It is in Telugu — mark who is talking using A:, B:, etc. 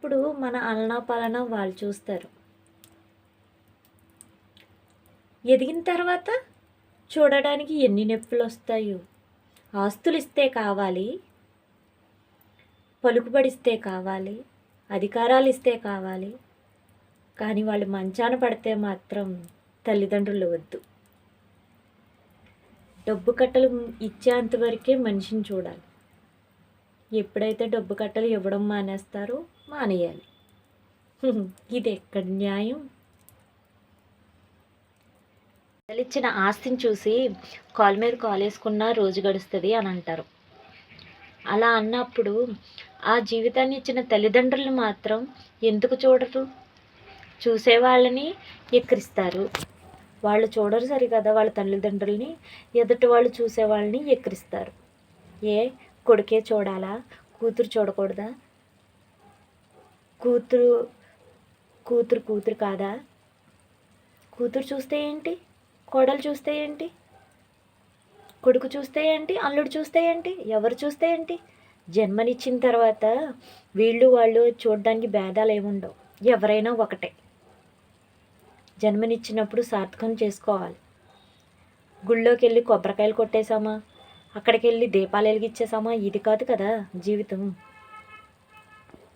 A: చిన్నప్పుడు మన అలనా పాలన వాళ్ళు చూస్తారు. ఎదిగిన తర్వాత చూడడానికి ఎన్ని నొప్పులొస్తాయో. ఆస్తులిస్తే కావాలి, పలుకుబడిస్తే కావాలి, అధికారాలిస్తే కావాలి. కానీ వాళ్ళు మంచాన పడితే మాత్రం తల్లిదండ్రులు వద్దు. డబ్బు కట్టలు ఇచ్చేంత వరకే మనిషిని చూడాలి. ఎప్పుడైతే డబ్బు కట్టలు ఇవ్వడం మానేస్తారో మానేయాలి. ఇది ఎక్కడ న్యాయం? ఇచ్చిన ఆస్తిని చూసి కాలు మీద కాలేసుకున్న రోజు గడుస్తుంది అని అంటారు. అలా అన్నప్పుడు ఆ జీవితాన్ని ఇచ్చిన తల్లిదండ్రులు మాత్రం ఎందుకు చూడరు? చూసేవాళ్ళని ఎక్కిరిస్తారు. వాళ్ళు చూడరు సరికదా వాళ్ళ తల్లిదండ్రుల్ని, ఎదుటి వాళ్ళు చూసేవాళ్ళని ఎక్కిరిస్తారు. ఏ కొడుకే చూడాలా, కూతురు చూడకూడదా? కూతురు కూతురు కూతురు కాదా? కూతురు చూస్తే ఏంటి, కోడలు చూస్తే ఏంటి, కొడుకు చూస్తే ఏంటి, అల్లుడు చూస్తే ఏంటి, ఎవరు చూస్తే ఏంటి? జన్మనిచ్చిన తర్వాత వీళ్ళు వాళ్ళు చూడడానికి భేదాలు ఏముండవు. ఎవరైనా ఒకటే. జన్మనిచ్చినప్పుడు సార్థకం చేసుకోవాలి. గుళ్ళోకి వెళ్ళి కొబ్బరికాయలు కొట్టేసామా, అక్కడికి వెళ్ళి దీపాలు వెలిగించేసామా, ఇది కాదు కదా జీవితం.